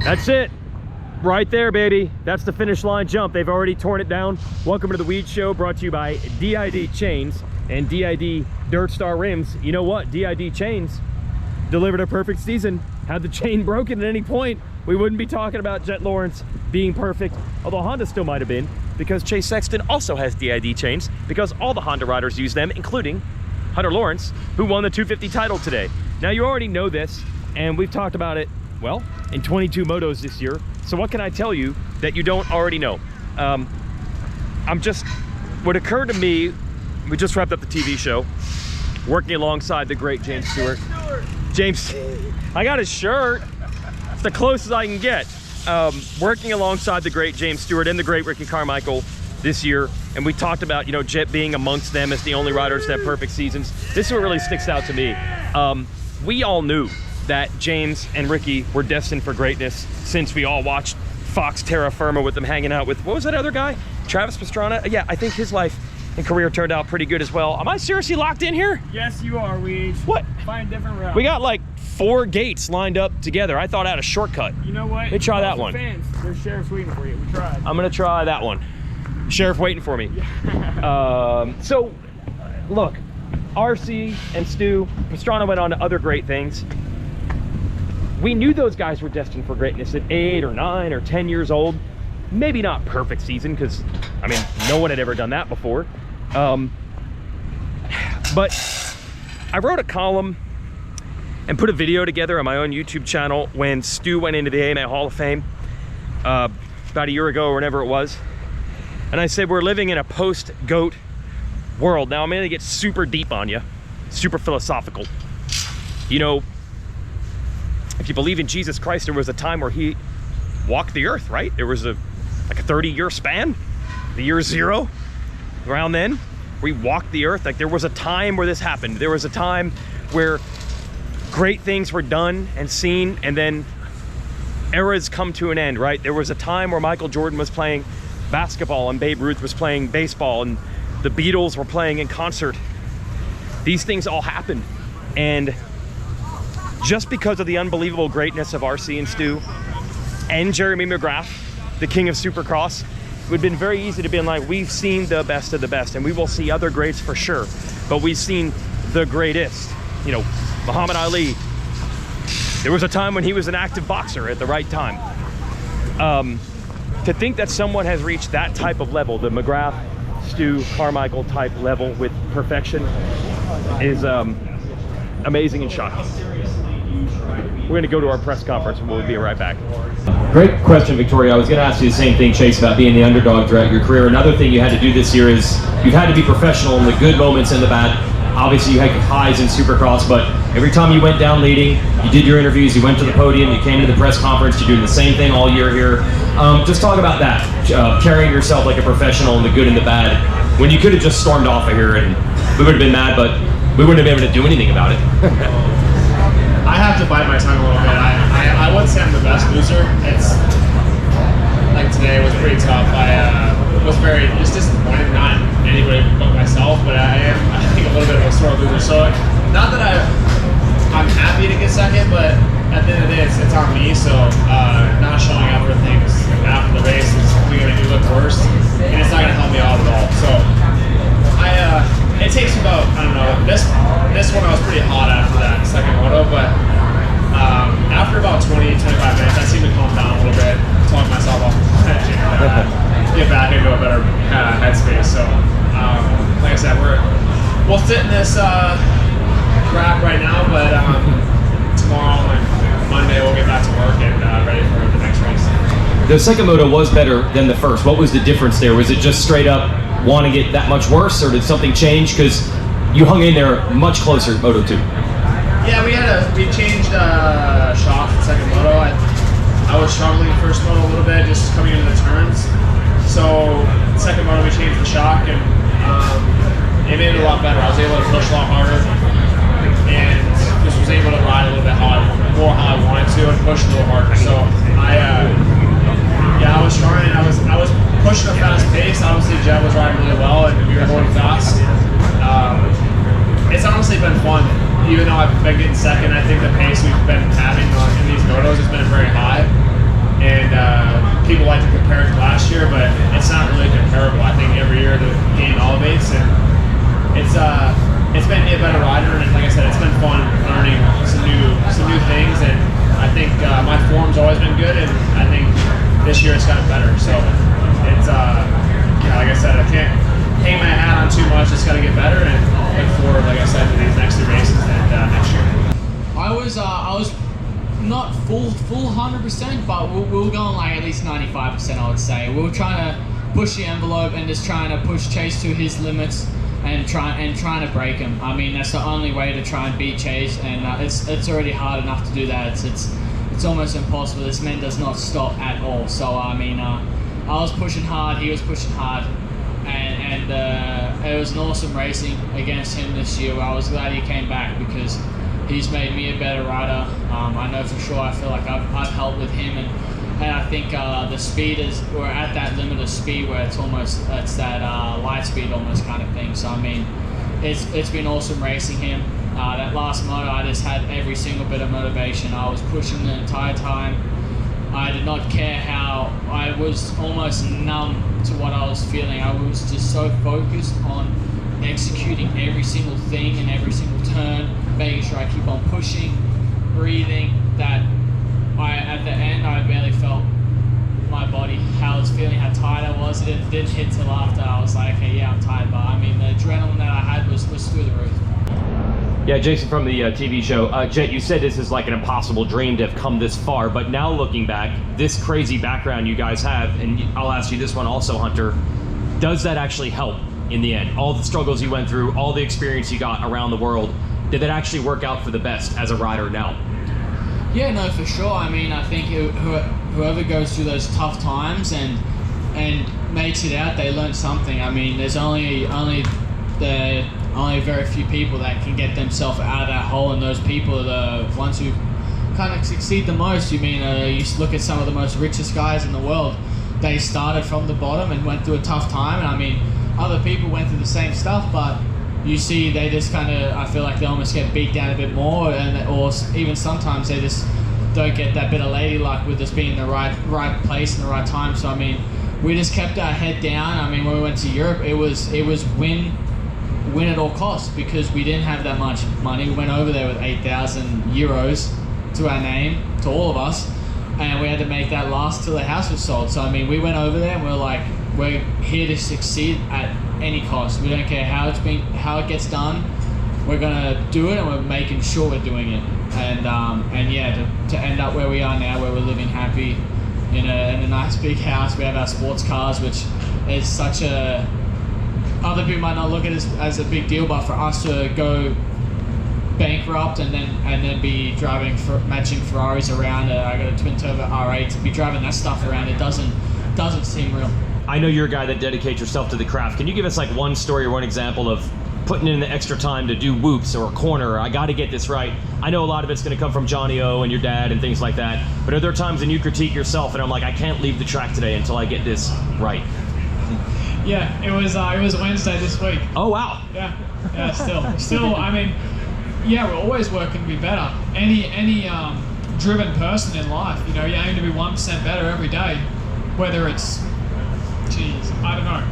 That's it. Right there, baby. That's the finish line jump. They've already torn it down. Welcome to the Weege Show, brought to you by DID Chains and DID Dirt Star Rims. You know what? DID Chains delivered a perfect season. Had the chain broken at any point, we wouldn't be talking about Jet Lawrence being perfect, although Honda still might have been, because Chase Sexton also has DID chains, because all the Honda riders use them, including Hunter Lawrence, who won the 250 title today. Now, you already know this, and we've talked about it, well, in 22 motos this year. So what can I tell you that you don't already know? What occurred to me, we just wrapped up the TV show, working alongside the great James Stewart. James, I got his shirt. It's the closest I can get. Working alongside the great James Stewart and the great Ricky Carmichael this year. And we talked about, you know, Jet being amongst them as the only riders to have perfect seasons. This is what really sticks out to me. We all knew that James and Ricky were destined for greatness since we all watched Fox Terra Firma with them hanging out with, what was that other guy? Travis Pastrana? Yeah, I think his life and career turned out pretty good as well. Am I seriously locked in here? Yes, you are, Weege. What? Find a different route. We got like 4 gates lined up together. I thought I had a shortcut. You know what? Let me try that one. Fans, there's sheriffs waiting for you. We tried. I'm gonna try that one. Sheriff waiting for me. So, look, RC and Stu, Pastrana went on to other great things. We knew those guys were destined for greatness at 8 or 9 or 10 years old. Maybe not perfect season, because, I mean, no one had ever done that before. But I wrote a column and put a video together on my own YouTube channel when Stu went into the AMA Hall of Fame about a year ago or whenever it was. And I said, we're living in a post-GOAT world. Now, I'm gonna get super deep on you, super philosophical. You know, if you believe in Jesus Christ, there was a time where he walked the earth, right? There was like a 30-year span, the year 0, around then, where he walked the earth. Like, there was a time where this happened. There was a time where great things were done and seen, and then eras come to an end, right? There was a time where Michael Jordan was playing basketball and Babe Ruth was playing baseball and the Beatles were playing in concert. These things all happened, and just because of the unbelievable greatness of RC and Stu and Jeremy McGrath, the king of Supercross, it would have been very easy to be like, we've seen the best of the best, and we will see other greats for sure, but we've seen the greatest. You know, Muhammad Ali, there was a time when he was an active boxer at the right time. To think that someone has reached that type of level, the McGrath, Stu, Carmichael type level with perfection, is amazing and shocking. We're gonna go to our press conference and we'll be right back. Great question, Victoria. I was gonna ask you the same thing, Chase, about being the underdog throughout your career. Another thing you had to do this year is you've had to be professional in the good moments and the bad. Obviously you had highs in Supercross, but every time you went down leading, you did your interviews, you went to the podium, you came to the press conference, you're doing the same thing all year here. Just talk about that, carrying yourself like a professional in the good and the bad, when you could have just stormed off of here and we would have been mad, but we wouldn't have been able to do anything about it. I have to bite my tongue a little bit. I wouldn't say I'm the best loser. It's like today was pretty tough. I was very just disappointed, not anybody but myself, but I think a little bit of a sore loser. So not that I'm happy to get second, but at the end of the day, it's on me. So not showing up for things after the race is only going to make me look worse, and it's not going to help me out at all. So it takes about, I don't know, this one I was pretty hot after that second moto, but after about 20-25 minutes, I seem to calm down a little bit, talk myself off the edge, and get back into a better headspace. So, like I said, we'll sit in this crap right now, but tomorrow and Monday we'll get back to work and ready for the next race. The second moto was better than the first. What was the difference there? Was it just straight up wanting it that much worse, or did something change? Because you hung in there much closer at Moto 2. Yeah, we changed shocks in second moto. I was struggling first moto a little bit, just coming into the turns. So second moto we changed the shock, and it made it a lot better. I was able to push a lot harder, and just was able to ride a little bit how I wanted to, and push a little harder. So I was trying. I was pushing a fast pace. Obviously, Jet was riding really well, and we were going fast. It's honestly been fun. Even though I've been getting second, I think the pace we've been having in these motos has been very high. this year it's gotten better. So it's yeah, like I said, I can't hang my hat on too much. It's got to get better, and look forward, like I said, to these next 2 races and next year. I was not full 100%, but we were going like at least 95%, I would say. We were trying to push the envelope and just trying to push Chase to his limits and trying to break him. I mean, that's the only way to try and beat Chase, and it's already hard enough to do that. It's almost impossible. This man does not stop at all. So I mean, I was pushing hard, he was pushing hard, and it was an awesome racing against him this year. I was glad he came back because he's made me a better rider. I know for sure. I feel like I've helped with him, and I think the speed we're at that limit of speed where it's that light speed almost kind of thing. So I mean, it's been awesome racing him. That last moto, I just had every single bit of motivation. I was pushing the entire time. I did not care how I was almost numb to what I was feeling. I was just so focused on executing every single thing and every single turn, making sure I keep on pushing, breathing, that at the end I barely felt my body, how I was feeling, how tired I was. It didn't hit till after. I was like, okay, yeah, I'm tired, but I mean, the adrenaline that I had was through the roof. Yeah, Jason from the TV show. Jet, you said this is like an impossible dream to have come this far, but now looking back, this crazy background you guys have, and I'll ask you this one also, Hunter, does that actually help in the end? All the struggles you went through, all the experience you got around the world, did that actually work out for the best as a rider now? Yeah, no, for sure. I mean, I think whoever goes through those tough times and makes it out, they learn something. I mean, there's only very few people that can get themselves out of that hole, and those people are the ones who kind of succeed the most. You mean, you look at some of the most richest guys in the world. They started from the bottom and went through a tough time, and I mean, other people went through the same stuff, but you see they just kind of, I feel like they almost get beat down a bit more, or even sometimes they just don't get that bit of ladylike with just being in the right place and the right time. So I mean, we just kept our head down. I mean, when we went to Europe, it was win at all costs, because we didn't have that much money. We went over there with 8,000 euros to our name, to all of us, and we had to make that last till the house was sold. So I mean, we went over there and we're like, we're here to succeed at any cost. We don't care how it gets done. We're gonna do it, and we're making sure we're doing it. And yeah, to end up where we are now, where we're living happy in a nice big house. We have our sports cars, which is such a, other people might not look at it as a big deal, but for us to go bankrupt and then be driving matching Ferraris around, I got a twin turbo R8, to be driving that stuff around, it doesn't seem real. I know you're a guy that dedicates yourself to the craft. Can you give us like one story or one example of putting in the extra time to do whoops or a corner, or I got to get this right? I know a lot of it's going to come from Johnny O and your dad and things like that, but are there times when you critique yourself and I'm like, I can't leave the track today until I get this right? Yeah, it was Wednesday this week. Oh wow. Yeah, still. I mean, yeah, we're always working to be better. Any driven person in life, you know, you aim to be 1% better every day, whether it's, I don't know,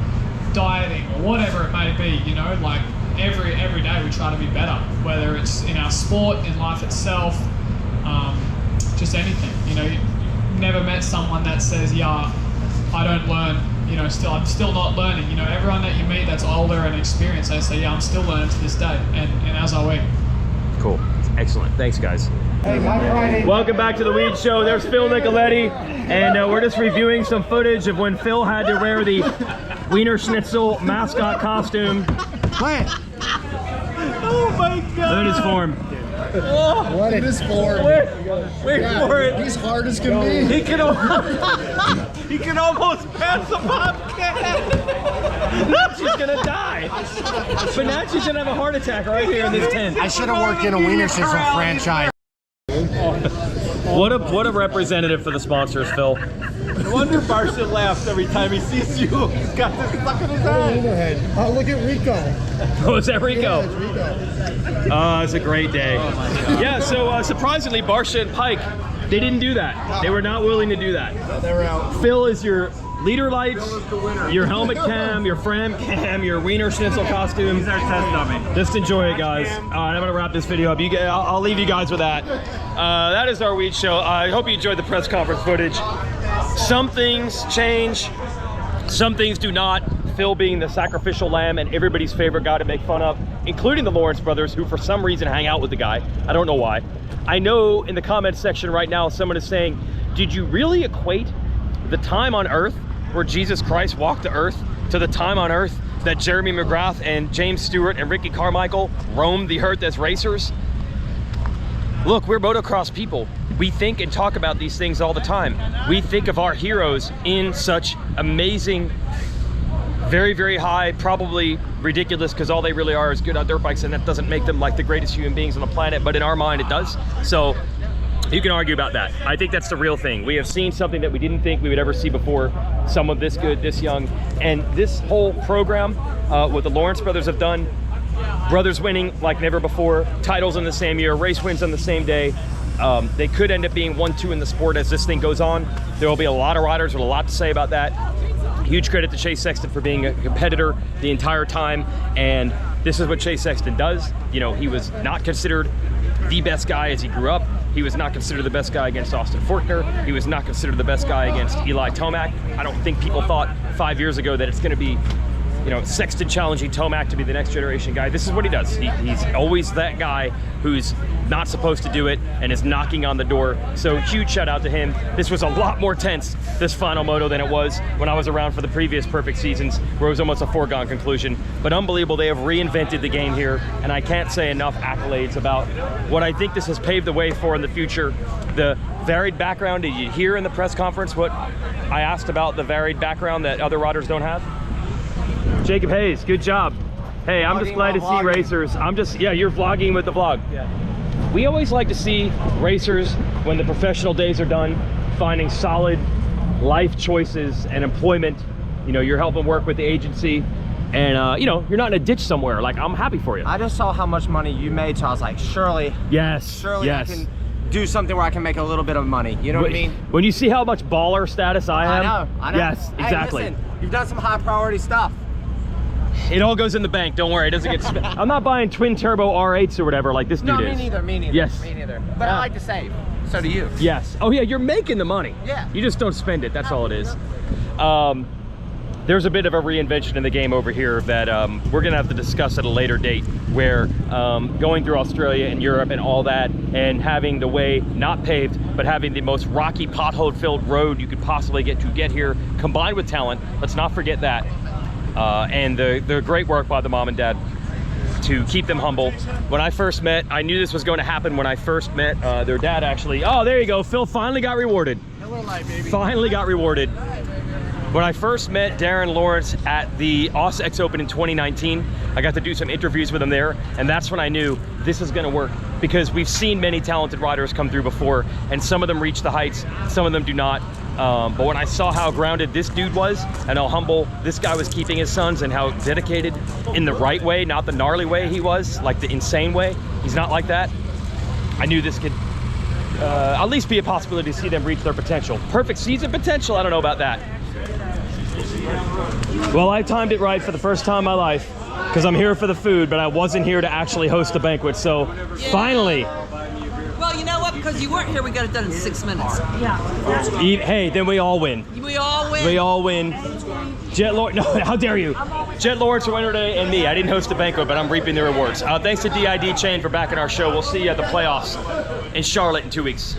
dieting or whatever it may be. You know, like every day we try to be better, whether it's in our sport, in life itself, just anything. You know, you've never met someone that says, yeah, I don't learn. You know, I'm still not learning. You know, everyone that you meet that's older and experienced, they say, yeah, I'm still learning to this day, and as are we. Cool. Excellent. Thanks, guys. Welcome back to the Weege Show. There's Phil Nicoletti, and we're just reviewing some footage of when Phil had to wear the Wiener Schnitzel mascot costume. Play it. Oh my God! Look at his form. Oh, what it is for? Wait for it. He's hard as can be. He can almost pass the Bobcat. Nachi's gonna die. But Nachi's gonna have a heart attack right here in this tent. I should have worked in a Wiener Schnitzel franchise. What a representative for the sponsors, Phil. No wonder Barcia laughs every time he sees you. He's got this stuck in his eye. Oh, look at Rico. Oh, is that Rico? Yeah, it's Rico. Oh, it's a great day. Yeah, so surprisingly, Barcia and Pike, they didn't do that. They were not willing to do that. They were out. Phil is your leader lights, your helmet cam, your fram cam, your Wiener Schnitzel costume. He's our test dummy. Just enjoy it, guys. All right, I'm gonna wrap this video up. I'll leave you guys with that. That is our Weege Show. I hope you enjoyed the press conference footage. Some things change, some things do not. Phil being the sacrificial lamb and everybody's favorite guy to make fun of, including the Lawrence brothers, who for some reason hang out with the guy. I don't know why. I know in the comments section right now, someone is saying, did you really equate the time on earth where Jesus Christ walked the earth to the time on earth that Jeremy McGrath and James Stewart and Ricky Carmichael roamed the earth as racers? Look, we're motocross people. We think and talk about these things all the time. We think of our heroes in such amazing, very, very high, probably ridiculous, because all they really are is good on dirt bikes, and that doesn't make them like the greatest human beings on the planet, but in our mind it does. So you can argue about that. I think that's the real thing. We have seen something that we didn't think we would ever see before, someone this good, this young, and this whole program, what the Lawrence brothers have done, brothers winning like never before, titles in the same year, race wins on the same day. They could end up being 1-2 in the sport as this thing goes on. There will be a lot of riders with a lot to say about that. Huge credit to Chase Sexton for being a competitor the entire time, and this is what Chase Sexton does. You know, he was not considered the best guy as he grew up. He was not considered the best guy against Austin Forkner. He was not considered the best guy against Eli Tomac. I don't think people thought 5 years ago that it's going to be, you know, Sexton challenging Tomac to be the next generation guy. This is what he does. He's always that guy who's not supposed to do it and is knocking on the door. So huge shout out to him. This was a lot more tense, this final moto, than it was when I was around for the previous perfect seasons, where it was almost a foregone conclusion. But unbelievable, they have reinvented the game here, and I can't say enough accolades about what I think this has paved the way for in the future. The varied background, did you hear in the press conference what I asked about the varied background that other riders don't have? Jacob Hayes, good job. Hey, I'm just glad to see racers. Yeah, you're vlogging with the vlog. Yeah. We always like to see racers, when the professional days are done, finding solid life choices and employment. You know, you're helping work with the agency, and you know, you're not in a ditch somewhere. Like, I'm happy for you. I just saw how much money you made, so I was like, surely I can do something where I can make a little bit of money. You know what I mean? When you see how much baller status I am. I know. Yes, exactly. Hey, listen, you've done some high priority stuff. It all goes in the bank, don't worry, it doesn't get spent. I'm not buying twin turbo R8s or whatever like this dude is. No, me neither. Yes. Me neither. But I like to save. So do you. Yes. Oh yeah, you're making the money. Yeah. You just don't spend it, that's all it is. There's a bit of a reinvention in the game over here that we're gonna have to discuss at a later date, where going through Australia and Europe and all that, and having the way not paved, but having the most rocky, pothole-filled road you could possibly get here, combined with talent, let's not forget that. And the great work by the mom and dad to keep them humble. When I first met, I knew this was going to happen when I first met their dad, actually. Oh, there you go. Phil finally got rewarded. Hello, life, baby. Finally got rewarded. When I first met Darren Lawrence at the AusX Open in 2019, I got to do some interviews with him there, and that's when I knew this is going to work, because we've seen many talented riders come through before, and some of them reach the heights, some of them do not. But when I saw how grounded this dude was, and how humble this guy was keeping his sons, and how dedicated in the right way, not the gnarly way he was, like the insane way, he's not like that, I knew this could at least be a possibility to see them reach their potential. Perfect season potential, I don't know about that. Well, I timed it right for the first time in my life, because I'm here for the food, but I wasn't here to actually host a banquet, so finally. Well, you know what? Because you weren't here, we got it done in 6 minutes. Hey, then we all win. We all win. We all win. Jet Lawrence, no, how dare you? Jet Lawrence, your winner today, and me. I didn't host the banquet, but I'm reaping the rewards. Thanks to DID Chain for backing our show. We'll see you at the playoffs in Charlotte in 2 weeks.